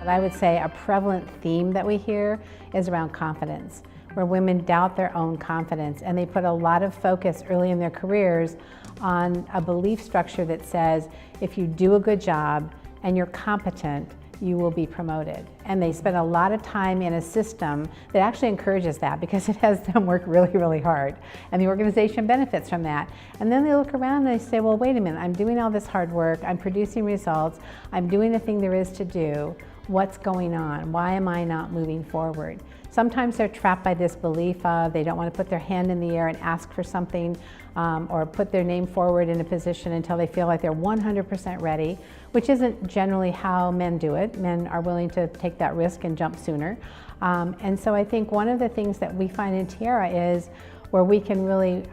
I would say a prevalent theme that we hear is around confidence, where women doubt their own confidence, and they put a lot of focus early in their careers on a belief structure that says if you do a good job and you're competent, you will be promoted. And they spend a lot of time in a system that actually encourages that because it has them work really, really hard. And the organization benefits from that. And then they look around and they say, well, wait a minute, I'm doing all this hard work, I'm producing results, I'm doing the thing there is to do. What's going on? Why am I not moving forward? Sometimes they're trapped by this belief of they don't want to put their hand in the air and ask for something or put their name forward in a position until they feel like they're 100% ready, which isn't generally how men do it. Men are willing to take that risk and jump sooner. And so I think one of the things that we find in Tiara is where we can really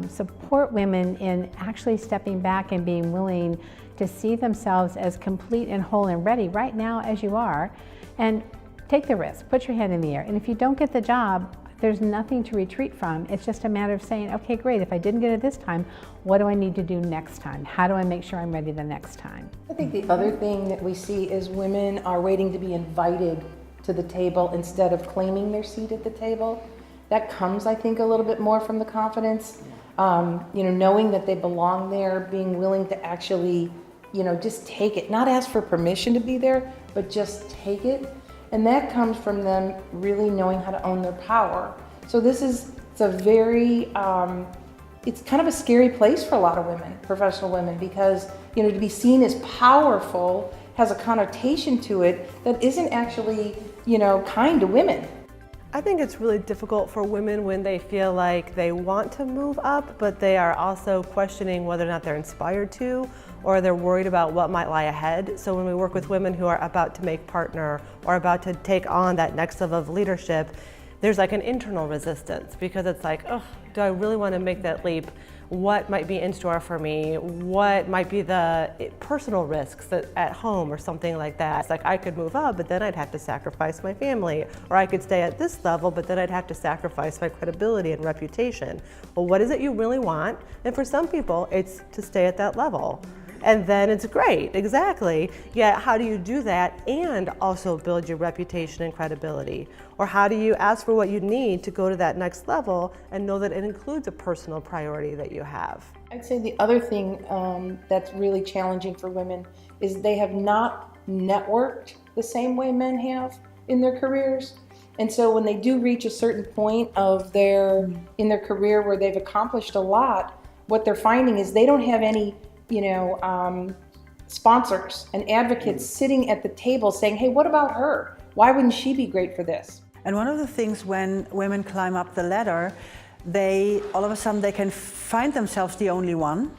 support women in actually stepping back and being willing to see themselves as complete and whole and ready right now as you are, and take the risk, put your head in the air. And if you don't get the job, there's nothing to retreat from. It's just a matter of saying, okay, great, if I didn't get it this time, what do I need to do next time? How do I make sure I'm ready the next time? I think the other thing that we see is women are waiting to be invited to the table instead of claiming their seat at the table. That comes, I think, a little bit more from the confidence. Knowing that they belong there, being willing to actually, just take it, not ask for permission to be there, but just take it. And that comes from them really knowing how to own their power. So it's kind of a scary place for a lot of women, professional women, because, to be seen as powerful has a connotation to it that isn't actually, kind to women. I think it's really difficult for women when they feel like they want to move up, but they are also questioning whether or not they're inspired to, or they're worried about what might lie ahead. So when we work with women who are about to make partner or about to take on that next level of leadership, there's like an internal resistance because it's like, oh, do I really want to make that leap? What might be in store for me? What might be the personal risks at home or something like that? It's like I could move up, but then I'd have to sacrifice my family. Or I could stay at this level, but then I'd have to sacrifice my credibility and reputation. Well, what is it you really want? And for some people, it's to stay at that level. And then it's great, exactly. Yet how do you do that and also build your reputation and credibility? Or how do you ask for what you need to go to that next level and know that it includes a personal priority that you have? I'd say the other thing that's really challenging for women is they have not networked the same way men have in their careers. And so when they do reach a certain point in their career where they've accomplished a lot, what they're finding is they don't have any sponsors and advocates sitting at the table saying, hey, what about her? Why wouldn't she be great for this? And one of the things when women climb up the ladder, all of a sudden they can find themselves the only one.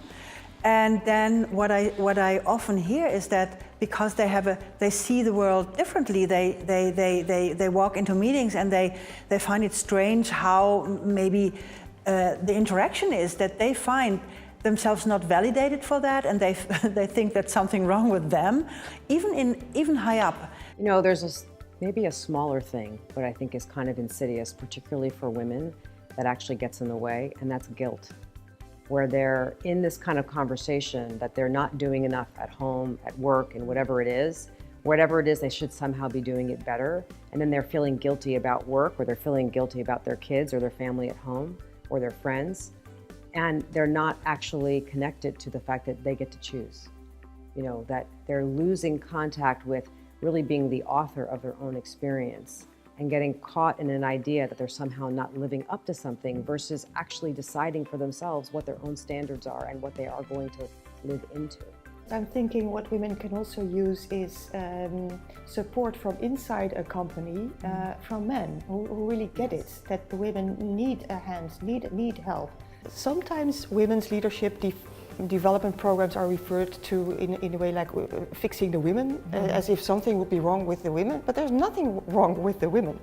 And then what I often hear is that because they see the world differently, they walk into meetings and they find it strange how maybe the interaction is that they find themselves not validated for that, and they think that's something wrong with them, even high up. There's maybe a smaller thing, but I think is kind of insidious, particularly for women, that actually gets in the way, and that's guilt. Where they're in this kind of conversation that they're not doing enough at home, at work, and whatever it is, they should somehow be doing it better, and then they're feeling guilty about work, or they're feeling guilty about their kids or their family at home, or their friends. And they're not actually connected to the fact that they get to choose. That they're losing contact with really being the author of their own experience and getting caught in an idea that they're somehow not living up to something versus actually deciding for themselves what their own standards are and what they are going to live into. I'm thinking what women can also use is support from inside a company from men who really get it, that the women need a hand, need help. Sometimes women's leadership development programs are referred to in a way like fixing the women, as if something would be wrong with the women, but there's nothing wrong with the women.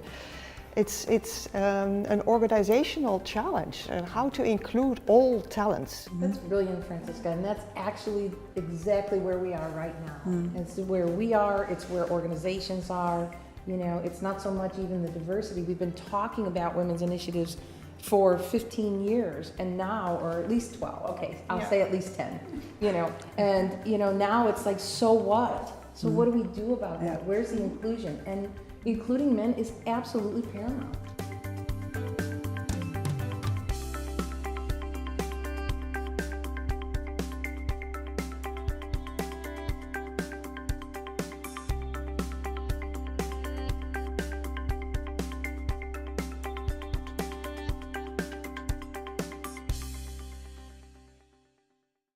It's an organizational challenge and how to include all talents. That's brilliant, Francisca, and that's actually exactly where we are right now. It's where we are, it's where organizations are. It's not so much even the diversity. We've been talking about women's initiatives for 15 years, and now, or at least 12, okay, I'll say at least 10, and now it's like, so what? So what do we do about that? Where's the inclusion? And including men is absolutely paramount.